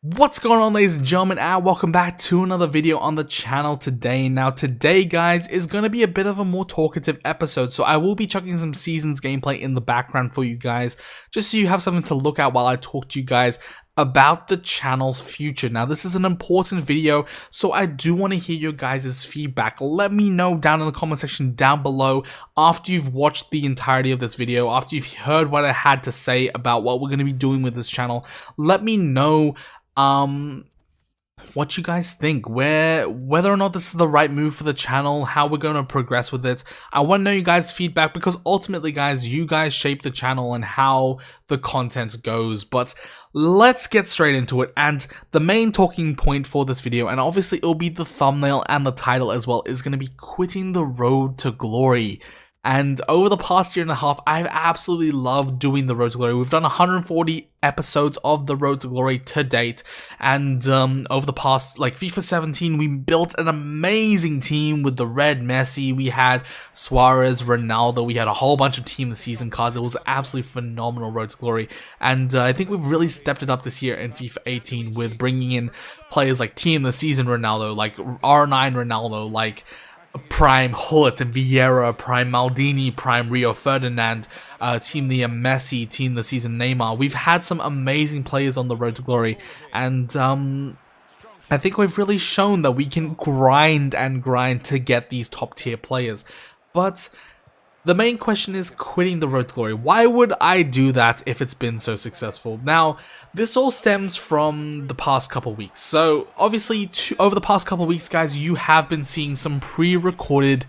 What's going on, ladies and gentlemen, and welcome back to another video on the channel today. Now today, guys, is going to be a bit of a more talkative episode, so I will be chucking some Seasons gameplay in the background for you guys, just so you have something to look at while I talk to you guys about the channel's future. Now this is an important video, so I do want to hear your guys' feedback. Let me know down in the comment section down below after you've watched the entirety of this video, after you've heard what I had to say about what we're going to be doing with this channel. Let me know what you guys think, whether or not this is the right move for the channel, how we're going to progress with it. I want to know you guys' feedback, because ultimately, guys, you guys shape the channel and how the content goes. But let's get straight into it. And the main talking point for this video, and obviously it'll be the thumbnail and the title as well, is going to be quitting the road to glory. And over the past year and a half, I've absolutely loved doing the Road to Glory. We've done 140 episodes of the Road to Glory to date. And over the past, FIFA 17, we built an amazing team with the red Messi. We had Suarez, Ronaldo. We had a whole bunch of Team of the Season cards. It was an absolutely phenomenal Road to Glory. And I think we've really stepped it up this year in FIFA 18 with bringing in players like Team of the Season Ronaldo, like R9 Ronaldo, like Prime Hullet and Vieira, Prime Maldini, Prime Rio Ferdinand, Team the Messi, Team the Season Neymar. We've had some amazing players on the Road to Glory, and I think we've really shown that we can grind and grind to get these top tier players. But the main question is quitting the Road to Glory. Why would I do that if it's been so successful? Now, this all stems from the past couple weeks. So, obviously, over the past couple weeks, guys, you have been seeing some pre-recorded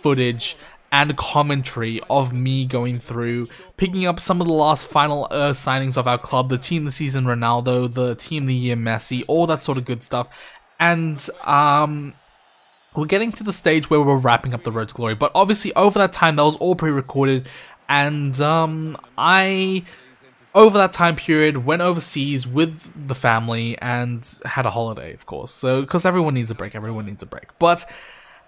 footage and commentary of me going through, picking up some of the last final signings of our club, the Team of the Season Ronaldo, the Team of the Year Messi, all that sort of good stuff. And, we're getting to the stage where we're wrapping up the Road to Glory, but obviously over that time that was all pre-recorded, and I, over that time period, went overseas with the family and had a holiday, of course, so because everyone needs a break, but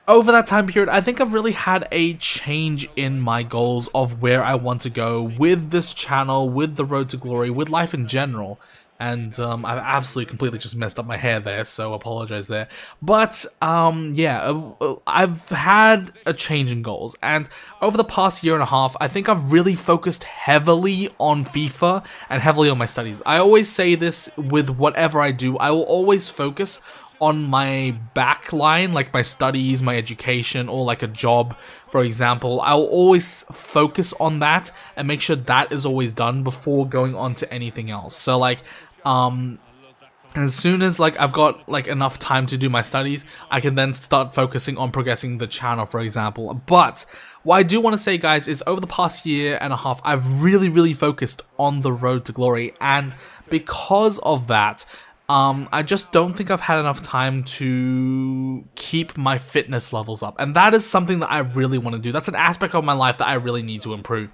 over that time period, I think I've really had a change in my goals of where I want to go with this channel, with the Road to Glory, with life in general. And I've absolutely completely just messed up my hair there, so apologize there. But yeah, I've had a change in goals, and over the past year and a half, I think I've really focused heavily on FIFA and heavily on my studies. I always say this with whatever I do, I will always focus on my back line, like my studies, my education, or like a job, for example. I'll always focus on that and make sure that is always done before going on to anything else. So like, as soon as I've got enough time to do my studies, I can then start focusing on progressing the channel, for example. But what I do want to say, guys, is over the past year and a half, I've really focused on the Road to Glory, and because of that, I just don't think I've had enough time to keep my fitness levels up, and that is something that I really want to do. That's an aspect of my life that I really need to improve.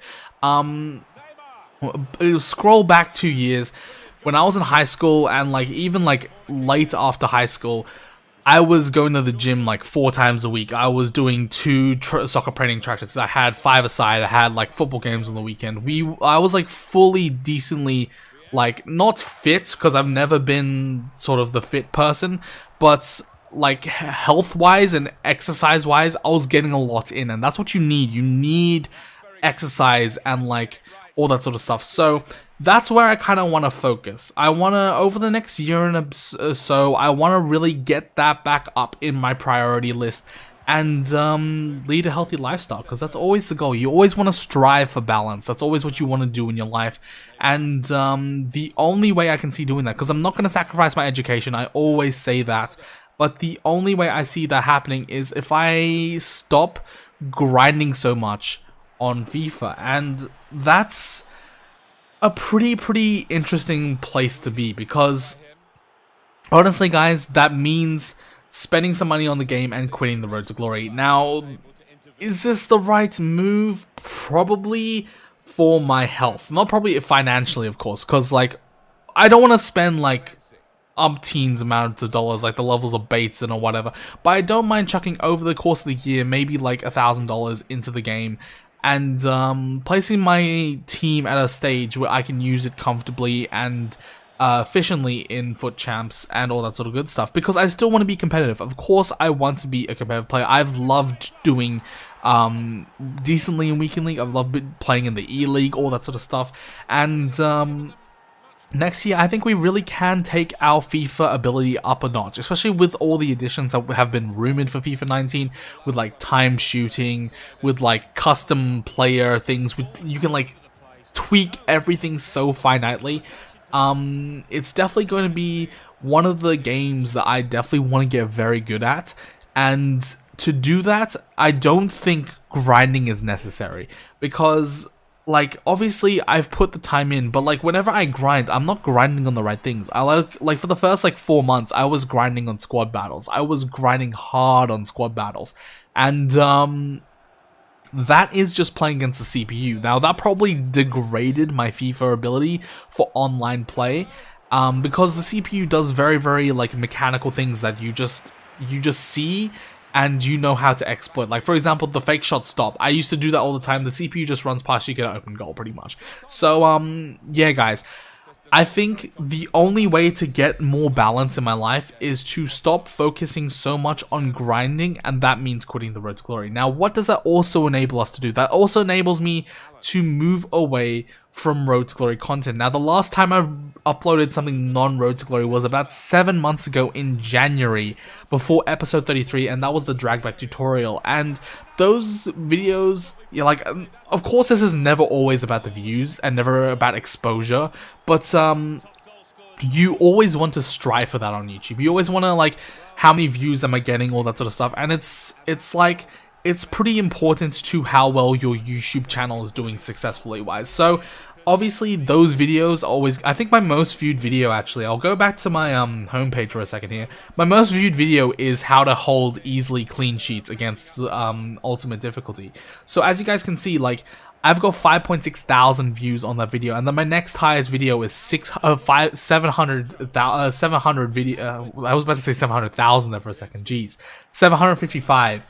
Scroll back 2 years. When I was in high school, and even late after high school, I was going to the gym 4 times a week. I was doing 2 soccer training practices. I had 5 aside. I had football games on the weekend. I was fully decently not fit, because I've never been sort of the fit person, but health wise and exercise wise, I was getting a lot in, and that's what you need. You need exercise and all that sort of stuff. So that's where I kind of want to focus. I want to, over the next year and so, I want to really get that back up in my priority list and lead a healthy lifestyle, because that's always the goal. You always want to strive for balance. That's always what you want to do in your life. And the only way I can see doing that, because I'm not going to sacrifice my education, I always say that, but the only way I see that happening is if I stop grinding so much on FIFA, and that's a pretty interesting place to be, because honestly, guys, that means spending some money on the game and quitting the Road to Glory. Now, is this the right move? Probably for my health. Not probably financially, of course, because I don't want to spend umpteens amounts of dollars, the levels of Bates and or whatever, but I don't mind chucking over the course of the year maybe $1,000 into the game and placing my team at a stage where I can use it comfortably and efficiently in foot champs and all that sort of good stuff, because I still want to be competitive. Of course I want to be a competitive player. I've loved doing decently in Weekend League. I've loved playing in the E-League, all that sort of stuff. And next year I think we really can take our FIFA ability up a notch, especially with all the additions that have been rumored for FIFA 19, with like time shooting, with like custom player things, with you can like tweak everything so finitely. It's definitely going to be one of the games that I definitely want to get very good at, and to do that, I don't think grinding is necessary, because like obviously I've put the time in, but like whenever I grind, I'm not grinding on the right things. I like for the first like 4 months, I was grinding on squad battles. I was grinding hard on squad battles, and that is just playing against the CPU. Now that probably degraded my FIFA ability for online play, because the CPU does very like mechanical things that you just see and you know how to exploit. Like for example, the fake shot stop. I used to do that all the time. The CPU just runs past you, get an open goal pretty much. So yeah guys, I think the only way to get more balance in my life is to stop focusing so much on grinding, and that means quitting the road to glory. Now, what does that also enable us to do? That also enables me to move away from road to glory content. Now, the last time I uploaded something non-road to glory was about 7 months ago in January, before episode 33, and that was the dragback tutorial. And those videos, yeah, like, of course this is never always about the views and never about exposure, but you always want to strive for that on YouTube. You always want to, like, how many views am I getting, all that sort of stuff. And it's like, it's pretty important to how well your YouTube channel is doing successfully wise. So obviously those videos are always, I think my most viewed video, actually, I'll go back to my homepage for a second here. My most viewed video is how to hold easily clean sheets against the ultimate difficulty. So as you guys can see, like, I've got 5.6 thousand views on that video, and then my next highest video is 700 video. I was about to say 700,000 there for a second. Jeez, 755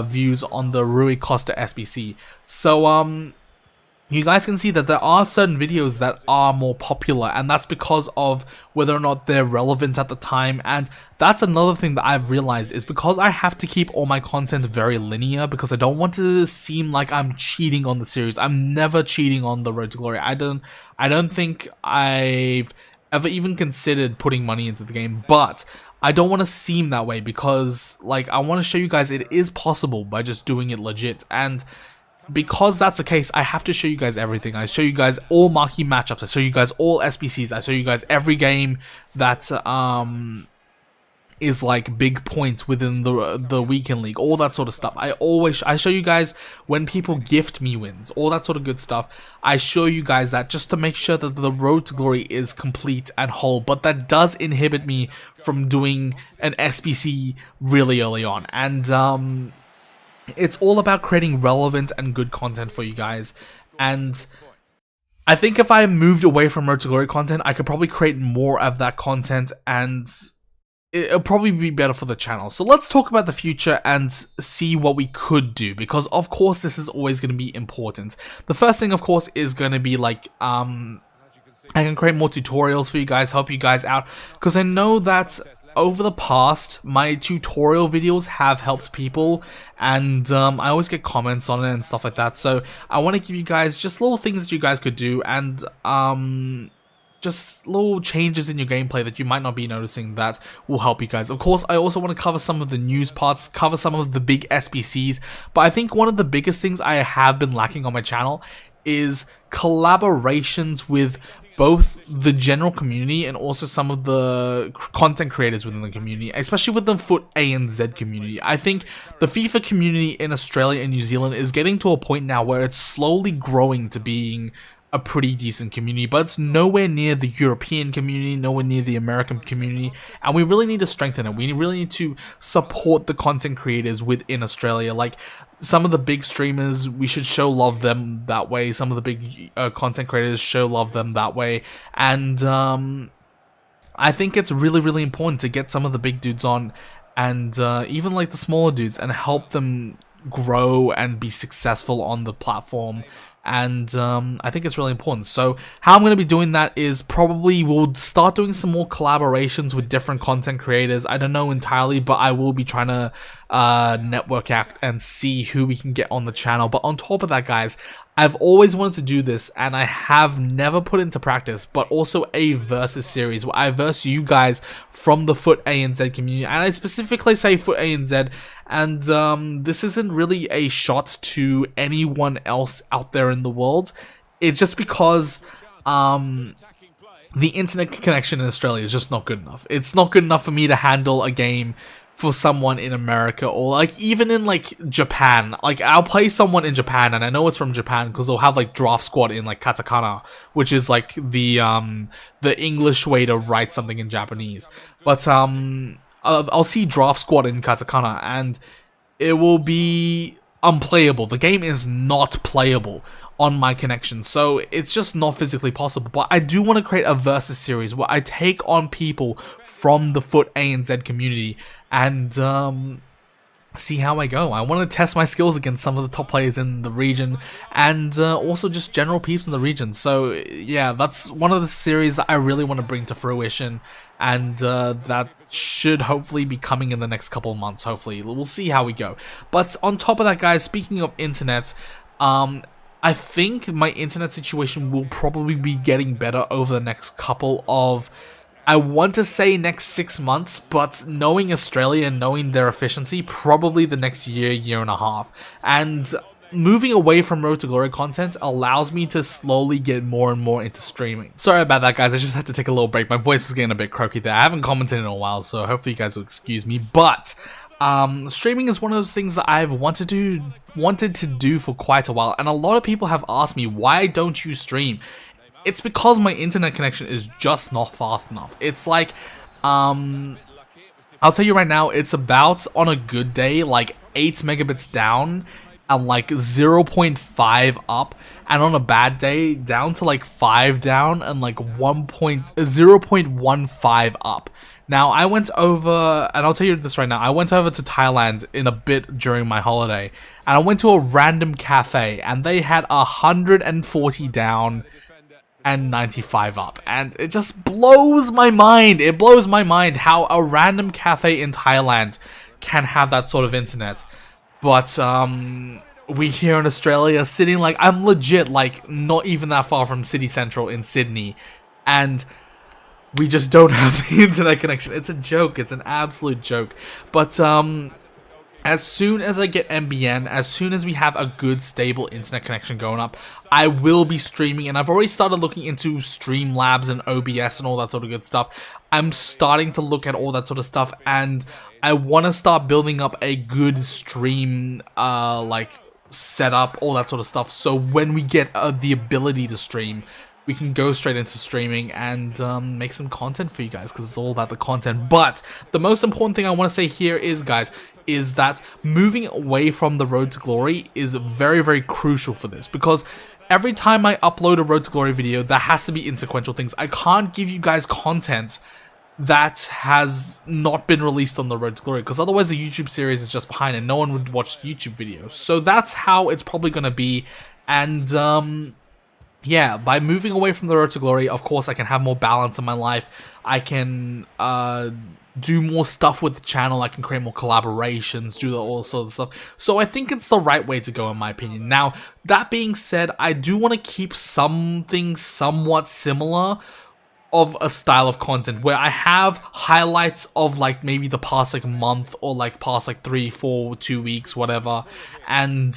views on the Rui Costa SBC. So you guys can see that there are certain videos that are more popular, and that's because of whether or not they're relevant at the time. And that's another thing that I've realized, is because I have to keep all my content very linear, because I don't want to seem like I'm cheating on the series. I'm never cheating on the Road to Glory. I don't think I've ever even considered putting money into the game, but I don't want to seem that way, because like I want to show you guys it is possible by just doing it legit. And because that's the case, I have to show you guys everything. I show you guys all marquee matchups. I show you guys all SBCs. I show you guys every game that is like big points within the weekend league, all that sort of stuff. I show you guys when people gift me wins, all that sort of good stuff. I show you guys that just to make sure that the road to glory is complete and whole, but that does inhibit me from doing an SBC really early on. And it's all about creating relevant and good content for you guys. And I think if I moved away from Road to Glory content, I could probably create more of that content, and it'll probably be better for the channel. So let's talk about the future and see what we could do, because of course this is always going to be important. The first thing, of course, is going to be like I can create more tutorials for you guys, help you guys out, because I know that over the past, my tutorial videos have helped people, and I always get comments on it and stuff like that. So I want to give you guys just little things that you guys could do, and just little changes in your gameplay that you might not be noticing that will help you guys. Of course, I also want to cover some of the news parts, cover some of the big SBCs, but I think one of the biggest things I have been lacking on my channel is collaborations with both the general community and also some of the content creators within the community, especially with the Foot A and Z community. I think the FIFA community in Australia and New Zealand is getting to a point now where it's slowly growing to being a pretty decent community, but it's nowhere near the European community, nowhere near the American community, and we really need to strengthen it. We really need to support the content creators within Australia. Like some of the big streamers, we should show love them that way. Some of the big content creators, show love them that way. And I think it's really important to get some of the big dudes on, and even like the smaller dudes, and help them grow and be successful on the platform. and I think it's really important. So how I'm going to be doing that is probably we'll start doing some more collaborations with different content creators. I don't know entirely, but I will be trying to network out and see who we can get on the channel. But on top of that, guys, I've always wanted to do this, and I have never put into practice, but also a versus series where I verse you guys from the Foot ANZ community, and I specifically say Foot ANZ, and this isn't really a shot to anyone else out there in the world. It's just because the internet connection in Australia is just not good enough. It's not good enough for me to handle a game for someone in America, or like even in like Japan. Like I'll play someone in Japan and I know it's from Japan because they'll have like draft squad in like katakana, which is like the English way to write something in Japanese. But I'll see draft squad in katakana and it will be unplayable. The game is not playable on my connection, so it's just not physically possible. But I do want to create a versus series where I take on people from the Foot ANZ community and see how I go. I want to test my skills against some of the top players in the region, and also just general peeps in the region. So yeah, that's one of the series that I really want to bring to fruition, and that should hopefully be coming in the next couple of months. Hopefully, we'll see how we go. But on top of that, guys, speaking of internet, I think my internet situation will probably be getting better over the next couple of, I want to say next 6 months, but knowing Australia and knowing their efficiency, probably the next year, year and a half. And moving away from Road to Glory content allows me to slowly get more and more into streaming. Sorry about that, guys. I just had to take a little break. My voice was getting a bit croaky there. I haven't commented in a while, so hopefully you guys will excuse me. But streaming is one of those things that I've wanted to do for quite a while, and a lot of people have asked me, why don't you stream? It's because my internet connection is just not fast enough. It's like, I'll tell you right now, it's about, on a good day, like 8 megabits down and like 0.5 up, and on a bad day, down to like 5 down and like 0.15 up. Now, I went over, and I'll tell you this right now, I went over to Thailand in a bit during my holiday, and I went to a random cafe, and they had 140 down and 95 up, and it just blows my mind. It blows my mind how a random cafe in Thailand can have that sort of internet. But, we here in Australia sitting like, I'm legit like not even that far from City Central in Sydney, and we just don't have the internet connection. It's a joke. It's an absolute joke. But as soon as I get NBN, as soon as we have a good stable internet connection going up, I will be streaming, and I've already started looking into Streamlabs and OBS and all that sort of good stuff. I'm starting to look at all that sort of stuff, and I want to start building up a good stream like setup, all that sort of stuff, so when we get the ability to stream, we can go straight into streaming and make some content for you guys, because it's all about the content. But the most important thing I want to say here is, guys, is that moving away from the Road to Glory is very, very crucial for this, because every time I upload a Road to Glory video, there has to be insequential things. I can't give you guys content that has not been released on the Road to Glory, because otherwise the YouTube series is just behind and no one would watch YouTube videos. So that's how it's probably going to be, and yeah, by moving away from the Road to Glory, of course, I can have more balance in my life. I can do more stuff with the channel. I can create more collaborations, do all sorts of stuff. So I think it's the right way to go, in my opinion. Now, that being said, I do want to keep something somewhat similar of a style of content where I have highlights of like maybe the past like month, or like past like 3, 4, 2 weeks, whatever, and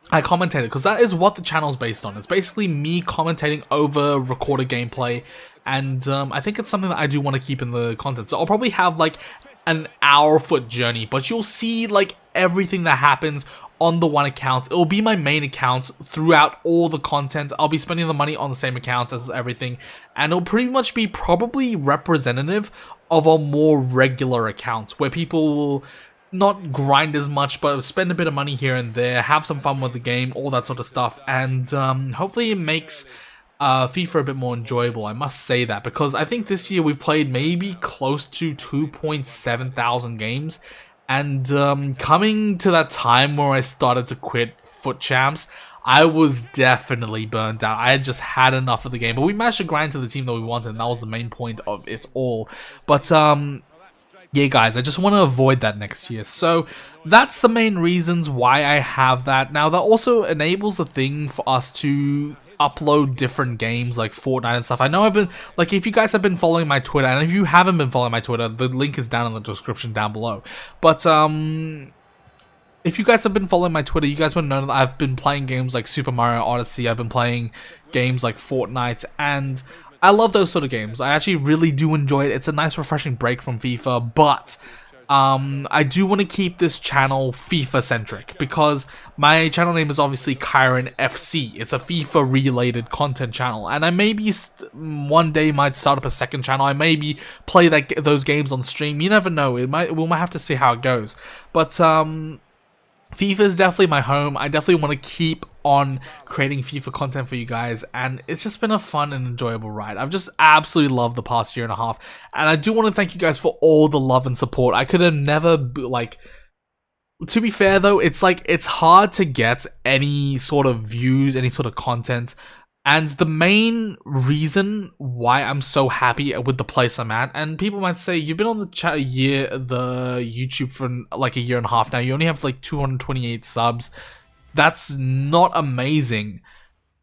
I commentated, because that is what the channel is based on. It's basically me commentating over recorded gameplay, and I think it's something that I do want to keep in the content. So I'll probably have like an hour-foot journey, but you'll see like everything that happens on the one account. It'll be my main account throughout all the content. I'll be spending the money on the same account as everything, and it'll pretty much be probably representative of a more regular account where people will not grind as much, but spend a bit of money here and there, have some fun with the game, all that sort of stuff, and hopefully it makes FIFA a bit more enjoyable. I must say that, because I think this year we've played maybe close to 2.7 thousand games, and coming to that time where I started to quit Foot Champs, I was definitely burnt out. I had just had enough of the game, but we managed to grind to the team that we wanted, and that was the main point of it all. But yeah, guys, I just want to avoid that next year. So that's the main reasons why I have that. Now, that also enables the thing for us to upload different games like Fortnite and stuff. I know I've been, like, if you guys have been following my Twitter, and if you haven't been following my Twitter, the link is down in the description down below. But, if you guys have been following my Twitter, you guys would know that I've been playing games like Super Mario Odyssey, I've been playing games like Fortnite, and I love those sort of games. I actually really do enjoy it. It's a nice refreshing break from FIFA, but I do want to keep this channel FIFA centric because my channel name is obviously Kyren FC. It's a FIFA related content channel, and I maybe one day might start up a second channel. I maybe play those games on stream. You never know. We might have to see how it goes. But FIFA is definitely my home. I definitely want to keep on creating FIFA content for you guys, and it's just been a fun and enjoyable ride. I've just absolutely loved the past year and a half, and I do want to thank you guys for all the love and support. I could have never, like, to be fair though, it's like, it's hard to get any sort of views, any sort of content. And the main reason why I'm so happy with the place I'm at, and people might say, you've been on the YouTube for like a year and a half now, you only have like 228 subs. That's not amazing.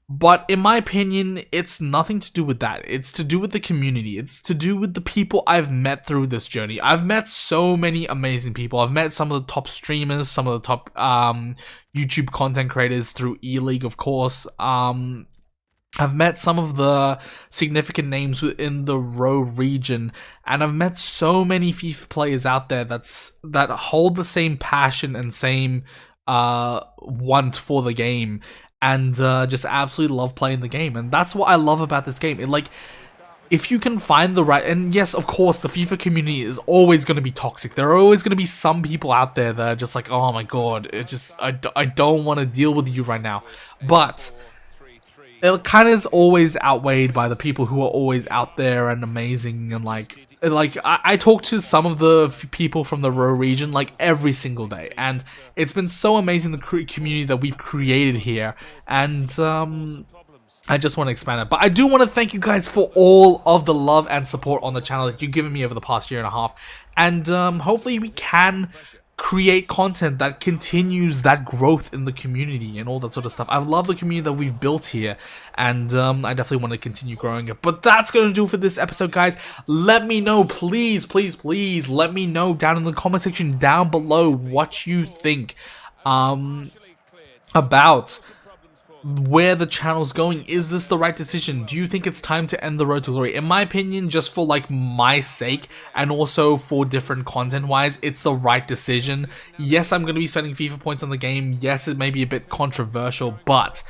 But in my opinion, it's nothing to do with that. It's to do with the community. It's to do with the people I've met through this journey. I've met so many amazing people. I've met some of the top streamers, some of the top YouTube content creators through E-League, of course. I've met some of the significant names within the Row region, and I've met so many FIFA players out there that hold the same passion and same want for the game, and just absolutely love playing the game. And that's what I love about this game. If you can find the right, and yes, of course, the FIFA community is always going to be toxic. There are always going to be some people out there that are just like, oh my god, I don't want to deal with you right now. But it kind of is always outweighed by the people who are always out there and amazing, and I talk to some of the people from the Row region like every single day, and it's been so amazing, the community that we've created here, and I just want to expand it. But I do want to thank you guys for all of the love and support on the channel that you've given me over the past year and a half, and hopefully we can create content that continues that growth in the community and all that sort of stuff. I love the community that we've built here, and I definitely want to continue growing it. But that's going to do it for this episode, guys. Let me know, please, please, please, let me know down in the comment section down below what you think about where the channel's going. Is this the right decision? Do you think it's time to end the Road to Glory? In my opinion, just for like my sake and also for different content wise, it's the right decision. Yes, I'm going to be spending FIFA points on the game. Yes, it may be a bit controversial, but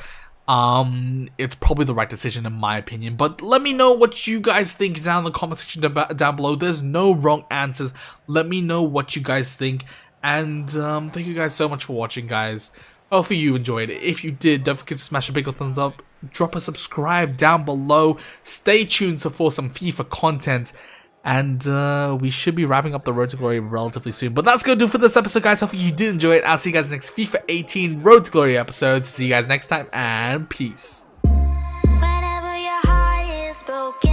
it's probably the right decision in my opinion. But let me know what you guys think down in the comment section down below. There's no wrong answers. Let me know what you guys think, and thank you guys so much for watching, guys. Hopefully you enjoyed it. If you did, don't forget to smash a big old thumbs up, drop a subscribe down below, stay tuned for some FIFA content, and we should be wrapping up the Road to Glory relatively soon. But that's going to do it for this episode, guys. Hopefully you did enjoy it. I'll see you guys next FIFA 18 Road to Glory episodes. See you guys next time, and peace. Whenever your heart is broken.